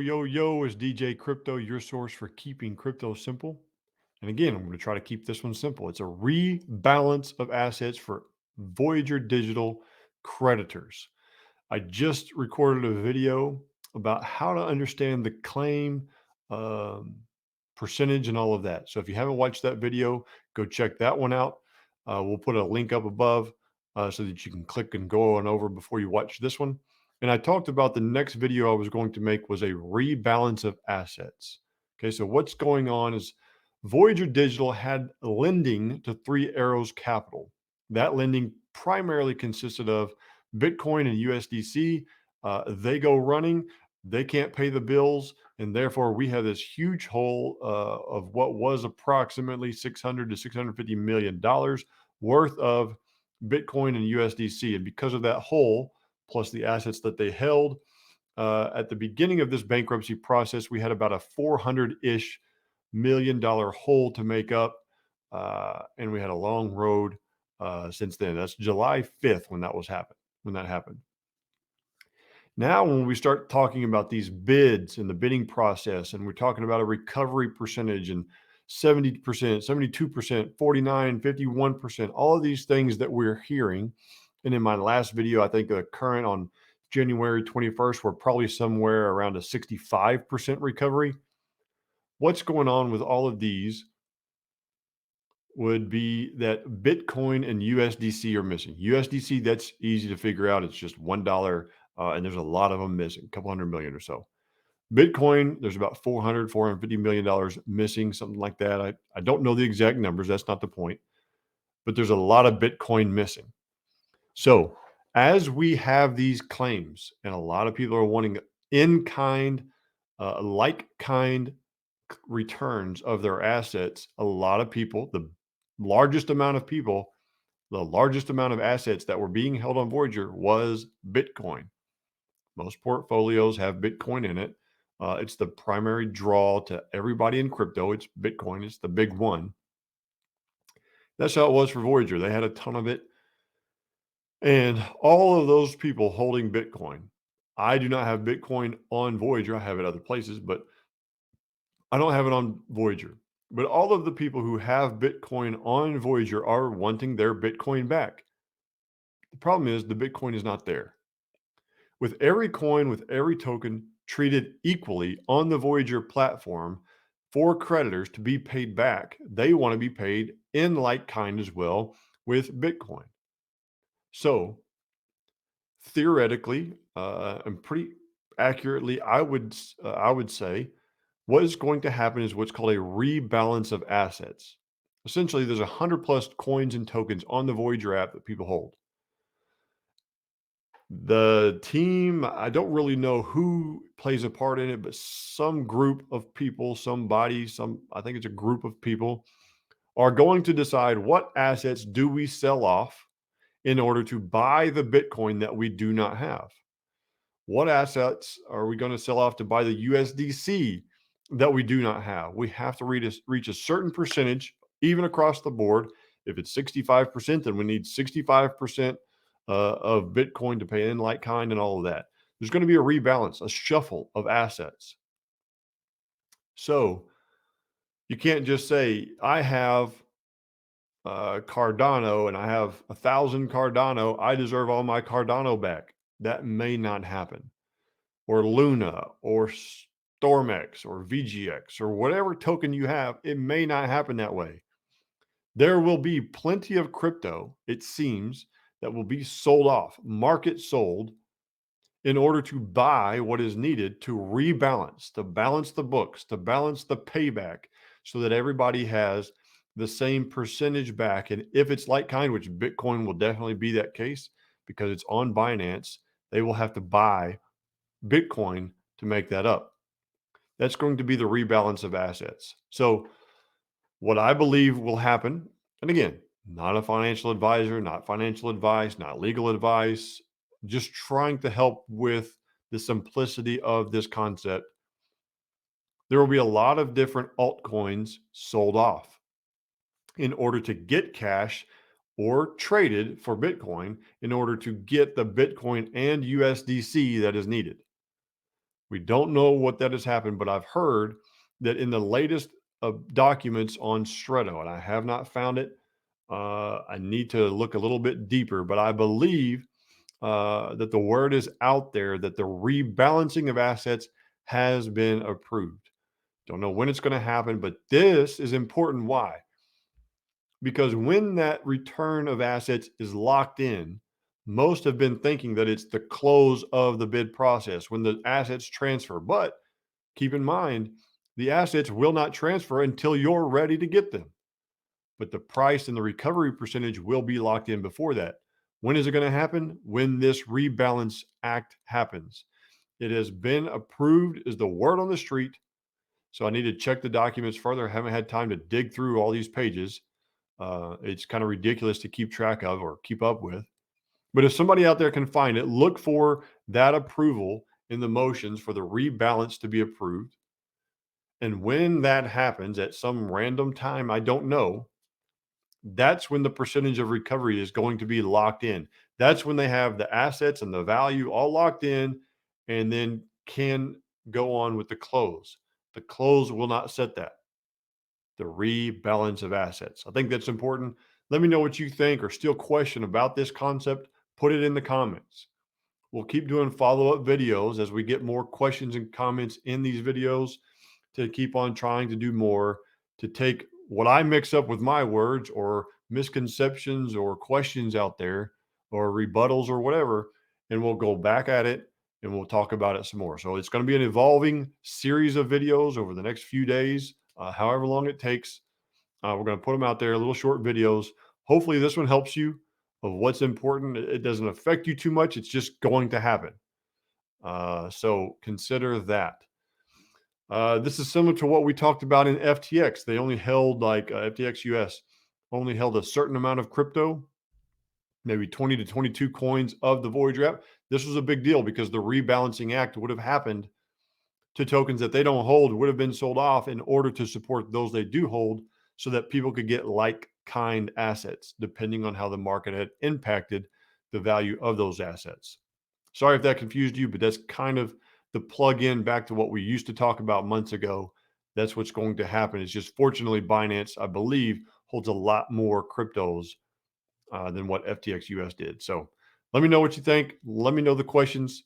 Yo, it's DJ Crypto, your source for keeping crypto simple. And again, I'm going to try to keep this one simple. It's a rebalance of assets for Voyager Digital creditors. I just recorded a video about how to understand the claim um, percentage and all of that. So if you haven't watched that video, go check that one out. We'll put a link up above so that you can click and go on over before you watch this one. And I talked about the next video I was going to make was a rebalance of assets. Okay, so what's going on is Voyager Digital had lending to Three Arrows Capital. That lending primarily consisted of Bitcoin and USDC. They go running, they can't pay the bills, and therefore we have this huge hole of what was approximately 600 to 650 million dollars worth of Bitcoin and USDC. And because of that hole, plus the assets that they held, at the beginning of this bankruptcy process, we had about a 400-ish million-dollar hole to make up, and we had a long road since then. That's July 5th when that happened. Now, when we start talking about these bids and the bidding process, and we're talking about a recovery percentage and 70%, 72%, 49, 51%, all of these things that we're hearing. And in my last video, I think the current on January 21st, we're probably somewhere around a 65% recovery. What's going on with all of these would be that Bitcoin and USDC are missing. USDC, that's easy to figure out. It's just $1, and there's a lot of them missing, a couple hundred million or so. Bitcoin, there's about $450 million missing, something like that. I don't know the exact numbers. That's not the point. But there's a lot of Bitcoin missing. So as we have these claims, and a lot of people are wanting in-kind, like-kind returns of their assets, a lot of people, the largest amount of people, the largest amount of assets that were being held on Voyager was Bitcoin. Most portfolios have Bitcoin in it. It's the primary draw to everybody in crypto. It's Bitcoin. It's the big one. That's how it was for Voyager. They had a ton of it. And all of those people holding Bitcoin. I do not have Bitcoin on Voyager. I have it other places, but I don't have it on Voyager. But all of the people who have Bitcoin on Voyager are wanting their Bitcoin back. The problem is the Bitcoin is not there. With every coin, with every token treated equally on the Voyager platform for creditors to be paid back, they want to be paid in like kind as well with Bitcoin. So theoretically, and pretty accurately, I would say what is going to happen is what's called a rebalance of assets. Essentially, there's 100 plus coins and tokens on the Voyager app that people hold. The team, I don't really know who plays a part in it, but some group of people, I think it's a group of people, are going to decide what assets do we sell off in order to buy the Bitcoin that we do not have. What assets are we going to sell off to buy the USDC that we do not have? We have to reach a certain percentage, even across the board. If it's 65%, then we need 65% of Bitcoin to pay in like kind and all of that. There's going to be a rebalance, a shuffle of assets. So you can't just say, I have Cardano and I have 1,000 Cardano. I deserve all my Cardano back. That may not happen. Or Luna or Stormex or VGX or whatever token you have, it may not happen that way. There will be plenty of crypto, it seems, that will be sold off, market sold, in order to buy what is needed to rebalance, to balance the books, to balance the payback, so that everybody has the same percentage back. And if it's like kind, which Bitcoin will definitely be that case because it's on Binance, they will have to buy Bitcoin to make that up. That's going to be the rebalance of assets. So what I believe will happen, and again, not a financial advisor, not financial advice, not legal advice, just trying to help with the simplicity of this concept. There will be a lot of different altcoins sold off in order to get cash or traded for Bitcoin in order to get the Bitcoin and USDC that is needed. We don't know what that has happened, but I've heard that in the latest documents on Stretto, and I have not found it. I need to look a little bit deeper, but I believe that the word is out there that the rebalancing of assets has been approved. Don't know when it's going to happen, but this is important. Why? Because when that return of assets is locked in, most have been thinking that it's the close of the bid process when the assets transfer. But keep in mind, the assets will not transfer until you're ready to get them. But the price and the recovery percentage will be locked in before that. When is it going to happen? When this rebalance act happens. It has been approved, is the word on the street. So I need to check the documents further. I haven't had time to dig through all these pages. It's kind of ridiculous to keep track of or keep up with. But if somebody out there can find it, look for that approval in the motions for the rebalance to be approved. And when that happens at some random time, I don't know, that's when the percentage of recovery is going to be locked in. That's when they have the assets and the value all locked in and then can go on with the close. The close will not set that. The rebalance of assets. I think that's important. Let me know what you think or still question about this concept. Put it in the comments. We'll keep doing follow-up videos as we get more questions and comments in these videos to keep on trying to do more, to take what I mix up with my words or misconceptions or questions out there or rebuttals or whatever, and we'll go back at it and we'll talk about it some more. So it's going to be an evolving series of videos over the next few days, however long it takes. We're going to put them out there, little short videos. Hopefully, this one helps you of what's important. It doesn't affect you too much. It's just going to happen. So consider that. This is similar to what we talked about in FTX. They only held like FTX US only held a certain amount of crypto, maybe 20 to 22 coins of the Voyager app. This was a big deal because the rebalancing act would have happened to tokens that they don't hold, would have been sold off in order to support those they do hold so that people could get like kind assets depending on how the market had impacted the value of those assets. Sorry if that confused you, but that's kind of the plug in back to what we used to talk about months ago. That's what's going to happen. It's just fortunately, Binance, I believe, holds a lot more cryptos than what FTX US did. So let me know what you think. Let me know the questions.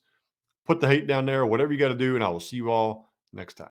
Put the hate down there, whatever you got to do, and I will see you all next time.